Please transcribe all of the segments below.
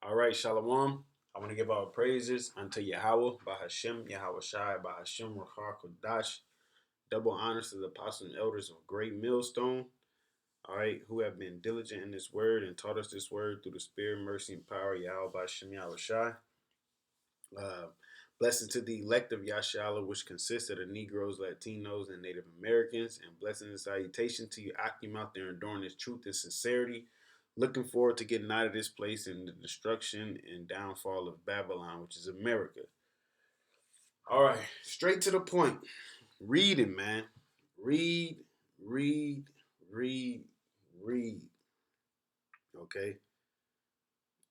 All right, Shalom. I want to give our praises unto Yahawah, BAHASHAM, YAHAWASHI, BAHASHAM, RAWCHAA, QADASH. Double honors to the apostles and elders of Great Millstone, all right, who have been diligent in this word and taught us this word through the spirit, mercy, and power, Yahweh, BAHASHAM, YAHAWASHI. Uh, Blessing to the elect of Yashala, which consists of the Negroes, Latinos, and Native Americans. And blessing and salutation to you, Akim, out there enduring this truth and sincerity. Looking forward to getting out of this place and the destruction and downfall of Babylon, which is America. All right, straight to the point. Reading, man. Read, read, read, read. Okay?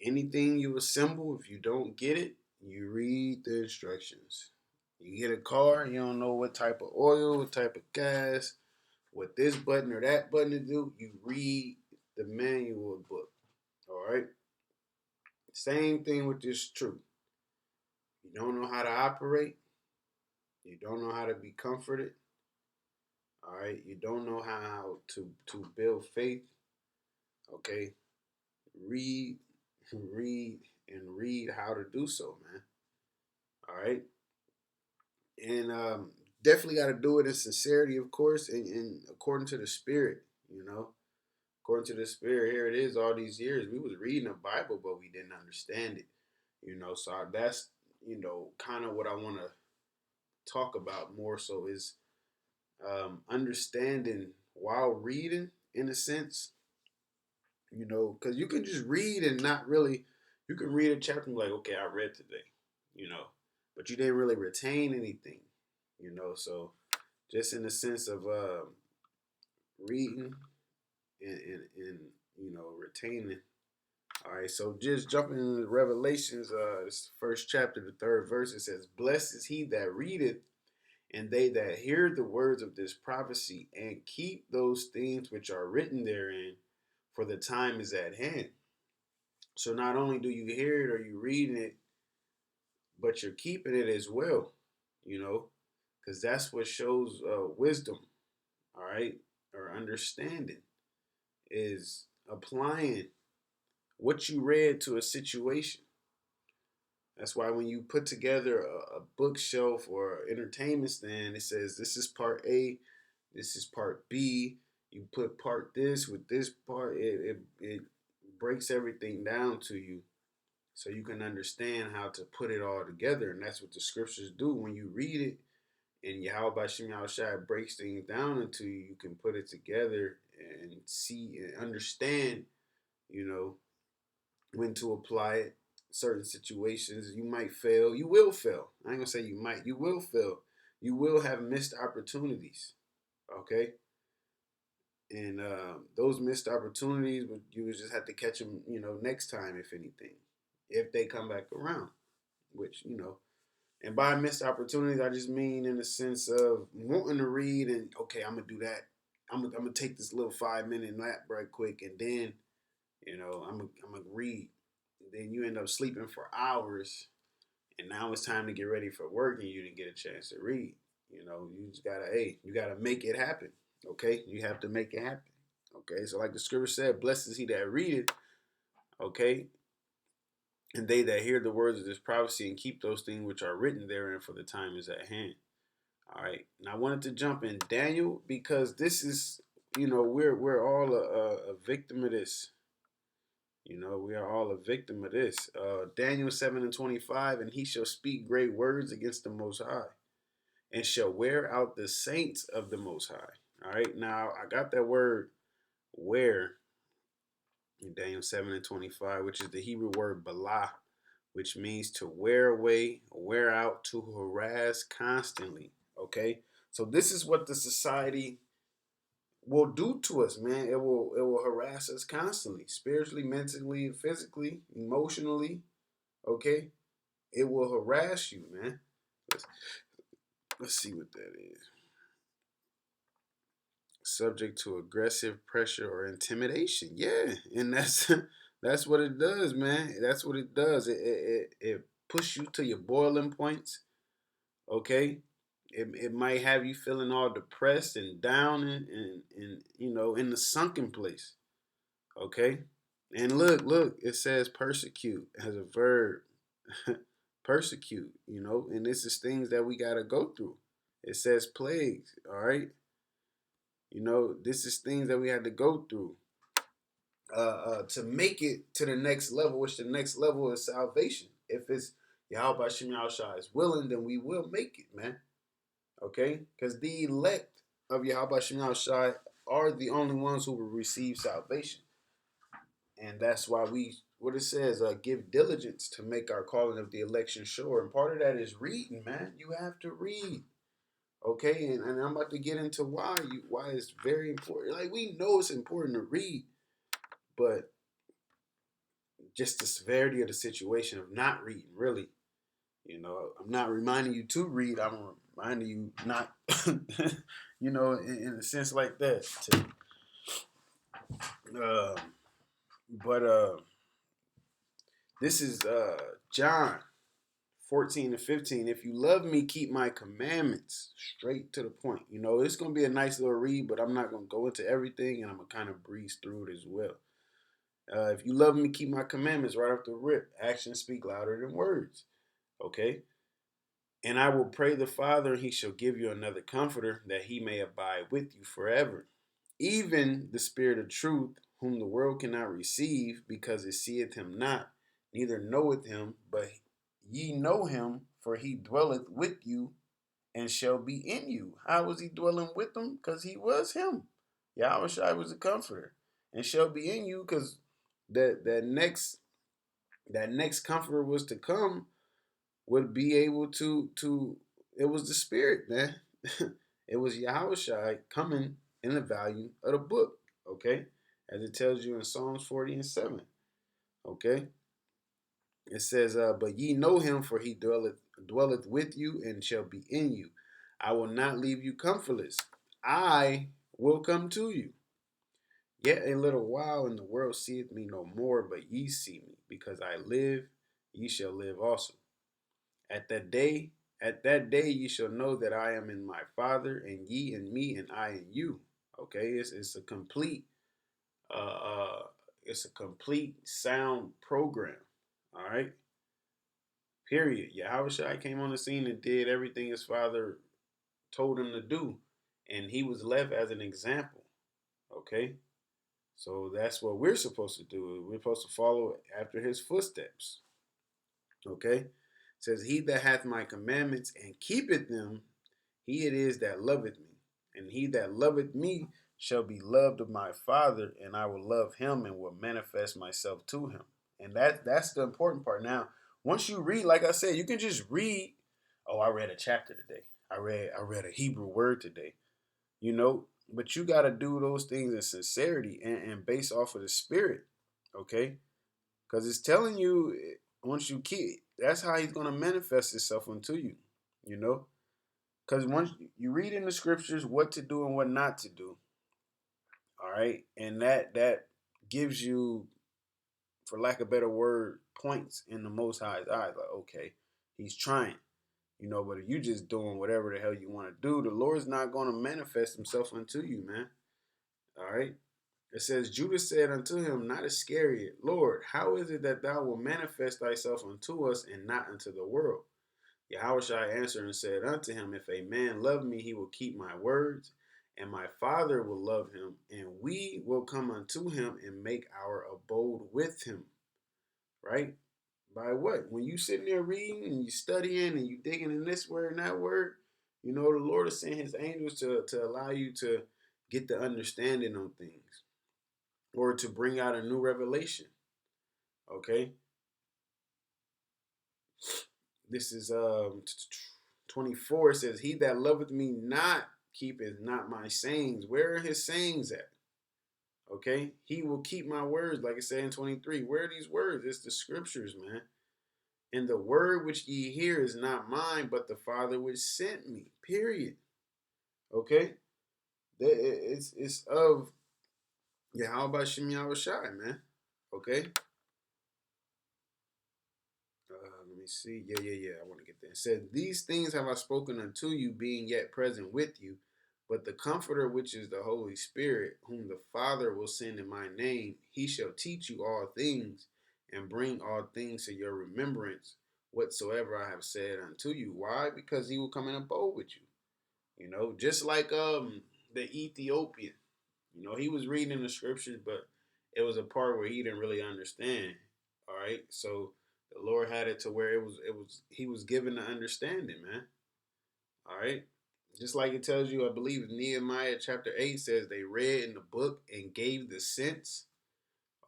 Anything you assemble, if you don't get it, you read the instructions. You get a car, you don't know what type of oil, what type of gas, what this button or that button to do, you read the manual book. All right? Same thing with this truth. You don't know how to operate, you don't know how to be comforted. All right, you don't know how to build faith. Okay, read, read, and read how to do so, man. All right, and definitely got to do it in sincerity, of course, and according to the Spirit. You know, according to the Spirit, here it is. All these years, we was reading the Bible, but we didn't understand it. You know, so that's kind of what I want to talk about more. So is understanding while reading, in a sense. Because you can just read and not really. You can read a chapter and be like, okay, I read today. You know, but you didn't really retain anything. So just in the sense of reading and retaining. All right, so just jumping into Revelations, this first chapter, the third verse, it says, "Blessed is he that readeth, and they that hear the words of this prophecy, and keep those things which are written therein, for the time is at hand." So not only do you hear it or you reading it, but you're keeping it as well, you know, because that's what shows wisdom, all right, or understanding is applying what you read to a situation. That's why when you put together a bookshelf or entertainment stand, it says this is part A, this is part B. You put part this with this part, it breaks everything down to you so you can understand how to put it all together. And that's what the scriptures do. When you read it and YAHAWASHI breaks things down into you, you can put it together and see and understand, you know, when to apply it. Certain situations, you might fail. You will fail. I ain't gonna say you might. You will fail. You will have missed opportunities. Okay, and those missed opportunities, you would just have to catch them. Next time, if anything, if they come back around. Which and by missed opportunities, I just mean in the sense of wanting to read and okay, I'm gonna do that. I'm gonna take this little 5 minute nap right quick, and then I'm gonna read. And then you end up sleeping for hours, and now it's time to get ready for work, and you didn't get a chance to read. You just gotta, hey, you gotta make it happen. Okay, you have to make it happen. Okay, so like the scripture said, blessed is he that readeth. Okay, and they that hear the words of this prophecy and keep those things which are written therein, for the time is at hand. All right, and I wanted to jump in Daniel because this is, we're all a victim of this. We are all a victim of this. Daniel 7:25, and he shall speak great words against the Most High, and shall wear out the saints of the Most High. All right, now I got that word wear in Daniel 7:25, which is the Hebrew word balah, which means to wear away, wear out, to harass constantly. Okay, so this is what the society will do to us, man. It will harass us constantly, spiritually, mentally, physically, emotionally. Okay, it will harass you, man. Let's, let's see what that is. Subject to aggressive pressure or intimidation. Yeah, and that's that's what it does, man. That's what it does. It pushes you to your boiling points. Okay, it might have you feeling all depressed and down and in the sunken place. Okay, And look, it says persecute as a verb. Persecute, and this is things that we got to go through. It says plagues, all right? This is things that we had to go through to make it to the next level, which the next level is salvation. If it's YAHAWASHI is willing, then we will make it, man. Okay? Because the elect of YAHAWASHI are the only ones who will receive salvation. And that's why what it says, give diligence to make our calling of the election sure. And part of that is reading, man. You have to read. Okay, and I'm about to get into why it's very important. Like, we know it's important to read, but just the severity of the situation of not reading, really. I'm not reminding you to read. I'm reminding you not, in a sense like that. Uh, but this is John 14 and 15. If you love me, keep my commandments. Straight to the point. It's going to be a nice little read, but I'm not going to go into everything, and I'm going to kind of breeze through it as well. If you love me, keep my commandments. Right off the rip. Actions speak louder than words. Okay? And I will pray the Father, and he shall give you another comforter, that he may abide with you forever. Even the Spirit of truth, whom the world cannot receive, because it seeth him not, neither knoweth him, but ye know him, for he dwelleth with you and shall be in you. How was he dwelling with them? Because he was him. Yahushua was the comforter, and shall be in you, because that next comforter was to come, would be able to it was the Spirit, man. It was Yahushua coming in the value of the book, okay? As it tells you in Psalms 40 and 7, okay? It says, but ye know him, for he dwelleth with you and shall be in you. I will not leave you comfortless. I will come to you. Yet a little while, and the world seeth me no more, but ye see me. Because I live, ye shall live also. At that day ye shall know that I am in my Father, and ye in me, and I in you. Okay, it's a complete uh, uh it's a complete sound program. All right. Period. Yahushua came on the scene and did everything his father told him to do, and he was left as an example. Okay, so that's what we're supposed to do. We're supposed to follow after his footsteps. Okay, it says, "He that hath my commandments and keepeth them, he it is that loveth me, and he that loveth me shall be loved of my Father, and I will love him and will manifest myself to him." And that's the important part. Now, once you read, like I said, you can just read. Oh, I read a chapter today. I read a Hebrew word today. But you got to do those things in sincerity and based off of the Spirit. Okay, because it's telling you, once you keep, that's how he's going to manifest himself unto you. You know, because once you read in the scriptures what to do and what not to do, all right, and that gives you, for lack of a better word, points in the Most High's eyes. Like, okay, he's trying, but if you just doing whatever the hell you want to do, the Lord's not going to manifest himself unto you, man. All right. It says, Judas said unto him, not Iscariot, Lord, how is it that thou wilt manifest thyself unto us and not unto the world? Yahushua answered and said unto him, if a man love me, he will keep my words, and my Father will love him, and we will come unto him and make our abode with him. Right? By what? When you sitting there reading and you studying and you digging in this word and that word, the Lord is sending his angels to allow you to get the understanding on things, or to bring out a new revelation. Okay? This is 24. It says, he that loveth me not keepeth not my sayings. Where are his sayings at? Okay? He will keep my words, like it said in 23. Where are these words? It's the scriptures, man. And the word which ye hear is not mine, but the Father which sent me. Period. Okay? It's of YAHAWASHI, man. Okay? Let me see. Yeah. I want to get there. It said, these things have I spoken unto you, being yet present with you. But the Comforter, which is the Holy Spirit, whom the Father will send in my name, he shall teach you all things and bring all things to your remembrance, whatsoever I have said unto you. Why? Because he will come and abode with you. Just like the Ethiopian. He was reading the scriptures, but it was a part where he didn't really understand. All right. So the Lord had it to where he was given the understanding, man. All right. Just like it tells you, I believe Nehemiah chapter 8 says they read in the book and gave the sense.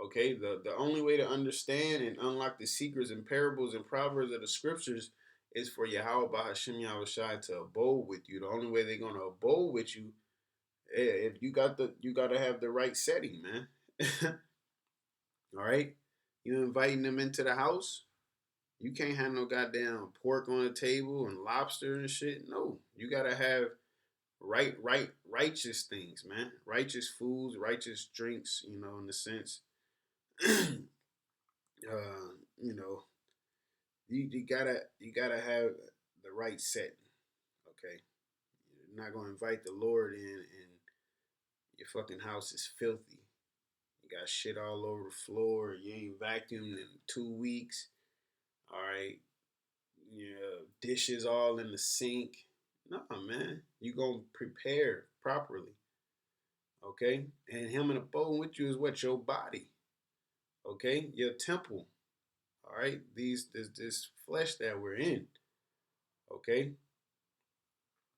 Okay, the only way to understand and unlock the secrets and parables and proverbs of the scriptures is for Yahawah BAHASHAM YAHAWASHI to abode with you. The only way they're gonna abode with you, if you gotta have the right setting, man. All right, you inviting them into the house. You can't have no goddamn pork on the table and lobster and shit. No, you gotta have righteous things, man. Righteous foods, righteous drinks. In the sense, you know, you gotta have the right setting. Okay, you're not gonna invite the Lord in and your fucking house is filthy. You got shit all over the floor. You ain't vacuumed in 2 weeks. All right, yeah, dishes all in the sink. No, man, you gonna prepare properly. Okay, and him in the boat with you is what, your body. Okay, your temple. All right, this flesh that we're in. Okay,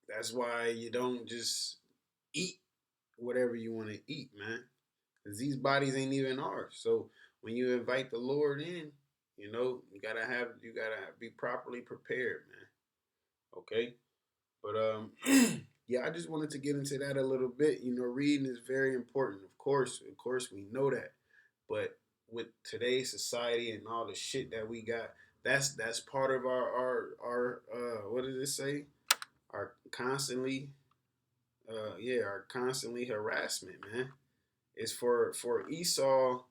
that's why you don't just eat whatever you want to eat, man. Because these bodies ain't even ours. So when you invite the Lord in, you gotta be properly prepared, man. Okay. But yeah, I just wanted to get into that a little bit. Reading is very important. Of course, we know that. But with today's society and all the shit that we got, that's part of our what did it say? Our constantly our constantly harassment, man. It's for Esau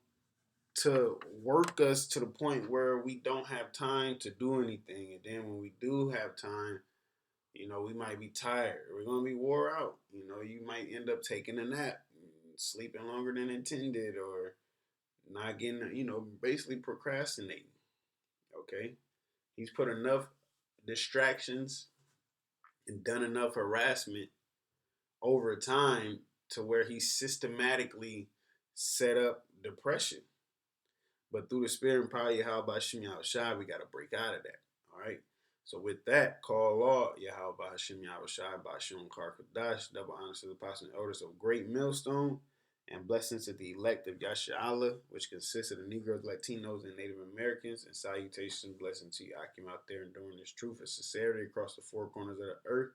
to work us to the point where we don't have time to do anything, and then when we do have time, we might be tired. We're gonna be wore out. You might end up taking a nap, sleeping longer than intended, or not getting, basically procrastinating. Okay, he's put enough distractions and done enough harassment over time to where he systematically set up depression. But through the spirit and power of Yahweh Shem Yahushai, we got to break out of that. All right. So with that, call law, Yahweh Shem Yahushai, Bashum QADASH, double honors to the apostles and elders of great millstone, and blessings to the elect of Yasharahla, which consists of the Negroes, Latinos, and Native Americans, and salutations and blessings to you, Akim, out there enduring this truth and sincerity across the four corners of the earth.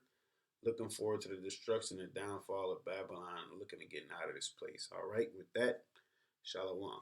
Looking forward to the destruction and downfall of Babylon, looking to getting out of this place. All right, with that, Shalom.